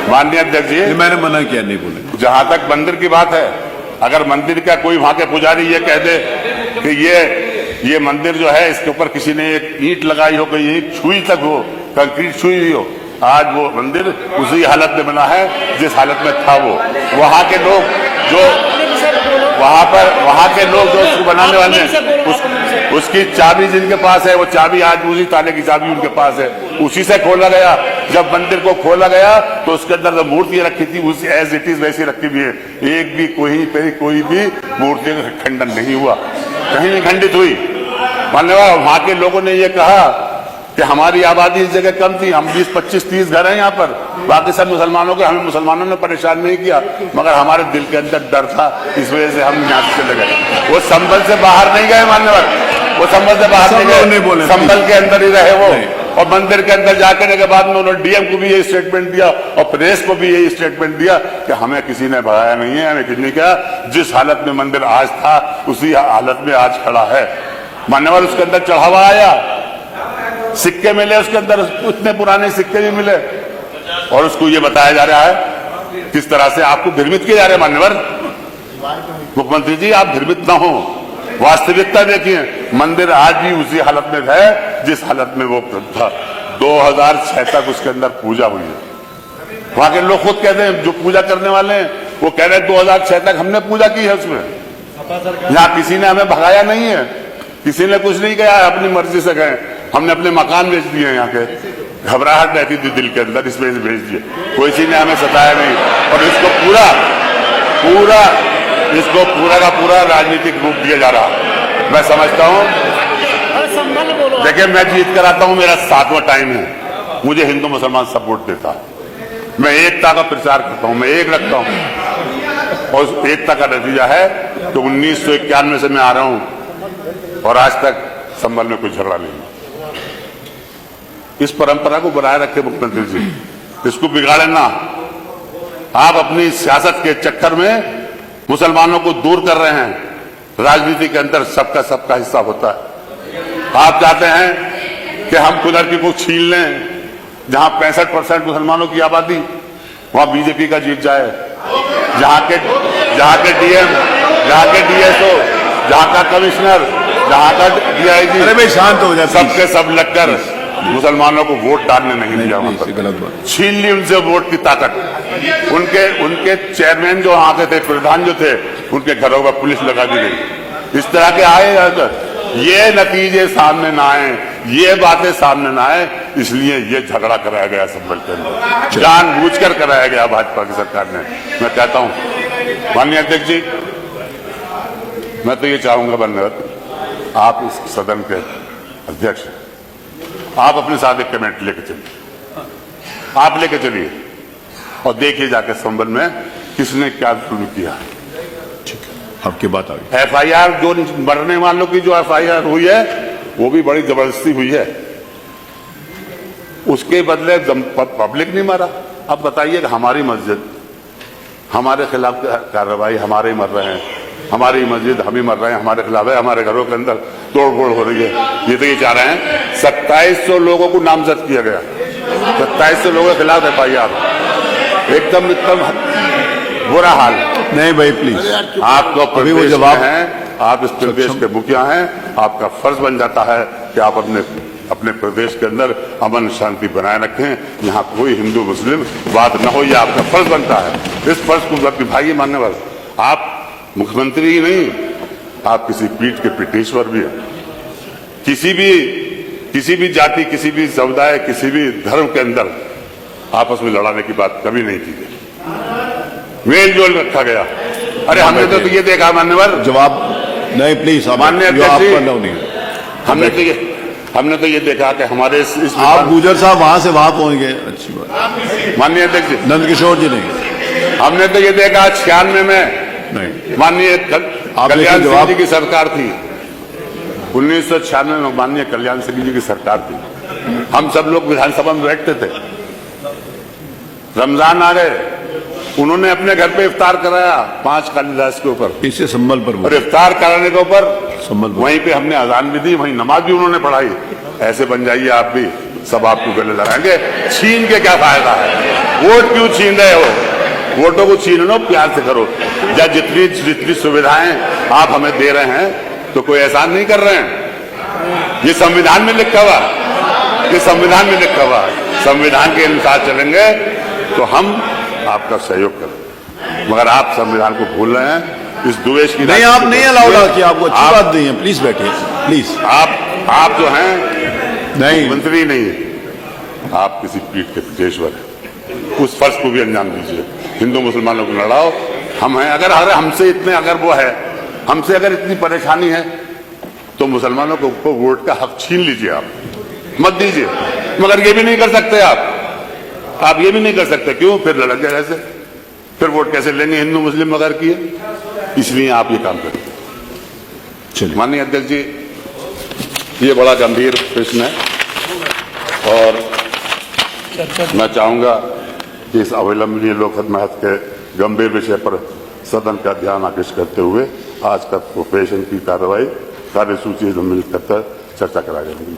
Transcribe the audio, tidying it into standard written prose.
माननीय अध्यक्ष जी, मैंने मना किया, नहीं बोले। जहां तक मंदिर की बात है, अगर मंदिर का कोई वहां के पुजारी ये कह दे कि ये मंदिर जो है इसके ऊपर किसी ने एक ईंट लगाई हो, कोई ईंट छुई तक हो, कंक्रीट छुई हुई हो, आज वो मंदिर उसी हालत में बना है जिस हालत में था वो। वहां के लोग जो वहां के लोग जो उसको बनाने वाले हैं, उसकी चाबी जिनके पास है, वो चाबी आज उसी ताले की चाबी उनके पास है, उसी से खोला गया। जब मंदिर को खोला गया तो उसके अंदर जो मूर्तियां रखी थी उसी एज इट इज वैसी रखी हुई है। एक भी कोई भी मूर्ति का खंडन नहीं हुआ, कहीं नहीं खंडित हुई। मान्यवर, वहां के लोगों ने ये कहा कि हमारी आबादी इस जगह कम थी, हम 20, 25, 30 घर हैं यहाँ पर, बाकी सब मुसलमानों के, हमें मुसलमानों ने परेशान नहीं किया, मगर हमारे दिल के अंदर डर था, इस वजह से हम यहाँ से चले गए। वो संभल से बाहर नहीं गए मान्यवर, वो संभल से बाहर नहीं गए, संभल के अंदर ही रहे वो। और मंदिर के अंदर जाकर के बाद में उन्होंने डीएम को भी यही स्टेटमेंट दिया और प्रेस को भी यही स्टेटमेंट दिया कि हमें किसी ने भगाया नहीं है, हमें किसी ने कहा, जिस हालत में मंदिर आज था उसी हालत में आज खड़ा है। मान्यवर, उसके अंदर चढ़ावा आया, सिक्के मिले उसके अंदर, उतने पुराने सिक्के भी मिले, और उसको ये बताया जा रहा है किस तरह से आपको भ्रमित किए जा रहे हैं। मान्यवर मुख्यमंत्री जी, आप भ्रमित ना हो, वास्तविकता देखिए, मंदिर आज भी उसी हालत में है जिस हालत में वो था। 2006 तक उसके अंदर पूजा हुई है। वहां के लोग खुद कहते हैं, जो पूजा करने वाले हैं वो कह रहे हैं 2006 तक हमने पूजा की है उसमें। यहाँ किसी ने हमें भगाया नहीं है, किसी ने कुछ नहीं कहा, अपनी मर्जी से गए। हमने अपने मकान बेच दिए, यहाँ के घबराहट रहती थी दिल के अंदर, इस वजह से बेच दिए, कोई किसी ने हमें सताया नहीं। और इसको पूरा का पूरा राजनीतिक रूप दिया जा रहा। मैं समझता हूँ, देखिए, मैं जीत कर आता हूँ, मेरा 7वां टाइम है, मुझे हिंदू मुसलमान सपोर्ट देता है, मैं एकता का प्रचार करता हूँ, मैं एक रखता हूँ, और उस एकता का नतीजा है कि 1991 से मैं आ रहा हूँ और आज तक संभल में कोई झगड़ा नहीं। इस परंपरा को बनाए रखे मुख्यमंत्री जी, इसको बिगाड़े ना। आप अपनी सियासत के चक्कर में मुसलमानों को दूर कर रहे हैं। राजनीति के अंदर सबका हिस्सा होता है। आप चाहते हैं कि हम कुदरती को छीन लें, जहां 65% मुसलमानों की आबादी, वहां बीजेपी का जीत जाए, जहां के डीएम, जहां के डीएसओ, जहां का कमिश्नर, जहां का डीआईजी, अरे भाई शांत हो जाए, सबके सब लगकर मुसलमानों को वोट डालने नहीं दिया, छीन ली उनसे वोट की ताकत। उनके चेयरमैन जो वहां के थे, प्रधान जो थे, उनके घरों पर पुलिस लगा दी गई। इस तरह के आए, ये नतीजे सामने ना आए, ये बातें सामने ना आए, इसलिए ये झगड़ा कराया गया संभल के अंदर, जानबूझकर कराया गया भाजपा की सरकार ने। मैं कहता हूं माननीय अध्यक्ष जी, मैं तो ये चाहूंगा बनकर, आप इस सदन के अध्यक्ष, आप अपने साथ एक कमेटी लेके चलिए, आप लेके चलिए और देखिए जाके संबल में किसने क्या शुरू किया। ठीक है, आपकी बात आ गई। एफआईआर जो मरने वालों की जो एफआईआर हुई है वो भी बड़ी जबरदस्ती हुई है, उसके बदले पब्लिक नहीं मरा। अब बताइए कि हमारी मस्जिद, हमारे खिलाफ कार्रवाई, हमारे ही मर रहे हैं, हमारी मस्जिद हम ही मर रहे हैं, हमारे खिलाफ है, हमारे घरों के अंदर तोड़फोड़ हो रही है। ये तो ये चाह रहे हैं 2700 लोगों को नामजद किया गया, 2700 लोगों के खिलाफ एफआईआर, एकदम बुरा हाल। नहीं भाई प्लीज, आपको प्रदेश जवाब है, आप इस प्रदेश के मुखिया हैं, आपका फर्ज बन जाता है कि आप अपने प्रदेश के अंदर अमन शांति बनाए रखें, यहाँ कोई हिंदू मुस्लिम बात न हो, यह आपका फर्ज बनता है। इस फर्ज को निभाइए। मान्यवर, आप मुख्यमंत्री ही नहीं, आप किसी पीठ के पीठेश्वर भी हैं। किसी भी जाति, किसी भी समुदाय, किसी भी धर्म के अंदर आपस में लड़ाने की बात कभी नहीं की गई, मेल जोल रखा गया। अरे हमने तो ये देखा मान्यवर, जवाब नहीं प्लीज, माननीय अध्यक्ष जी, हमने तो ये देखा कि हमारे आप गुजर साहब वहां से वहां पहुंच गए, अच्छी बात। माननीय अध्यक्ष जी, नंदकिशोर जी नहीं, हमने तो ये देखा 96 में नहीं, माननीय कल्याण सिंह जी की सरकार थी, 1996 में माननीय कल्याण सिंह जी की सरकार थी। हम सब लोग विधानसभा में बैठते थे, रमजान आ गए, उन्होंने अपने घर पे इफ्तार कराया 5 कालिदास के ऊपर, इससे संबल पर, और इफ्तार कराने के ऊपर वहीं पे हमने अजान भी दी, वहीं नमाज भी उन्होंने पढ़ाई। ऐसे बन जाइए आप भी, सब आपको गले लगाएंगे। छीन के क्या फायदा है? वोट क्यों छीन रहे हो? वोटों को छीन लो, प्यार से करो। या जितनी जितनी सुविधाएं आप हमें दे रहे हैं तो कोई एहसान नहीं कर रहे हैं। ये संविधान में लिखा हुआ, ये संविधान में लिखा हुआ। संविधान के अनुसार चलेंगे तो हम आपका सहयोग करें, मगर आप संविधान को भूल रहे हैं। इस द्वेष की नहीं, आप नहीं अलाउड कि आपको अच्छी बात नहीं है। प्लीज बैठिए, प्लीज। आप जो हैं नहीं, मंत्री नहीं है, आप किसी पीठ के पेशवर हैं। उस फर्ज को भी अंजाम दीजिए। हिंदू मुसलमानों को लड़ाओ, हम हैं। अगर हमसे इतने अगर वो है, हमसे अगर इतनी परेशानी है तो मुसलमानों को वोट का हक छीन लीजिए, आप मत दीजिए। मगर ये भी नहीं कर सकते आप ये भी नहीं कर सकते। क्यों? फिर लड़क जाए ऐसे, फिर वोट कैसे लेंगे हिंदू मुस्लिम अगर किए? इसलिए आप ये काम करें। चलिए। माननीय अध्यक्ष जी, ये बड़ा गंभीर प्रश्न है और मैं चाहूंगा कि इस अविलंबनीय लोकहित महत्व के गंभीर विषय पर सदन का ध्यान आकृष्ट करते हुए आज का प्रोफेशन की कार्यवाही कार्यसूची सम्मिलित करकर चर्चा कराई जाएगी।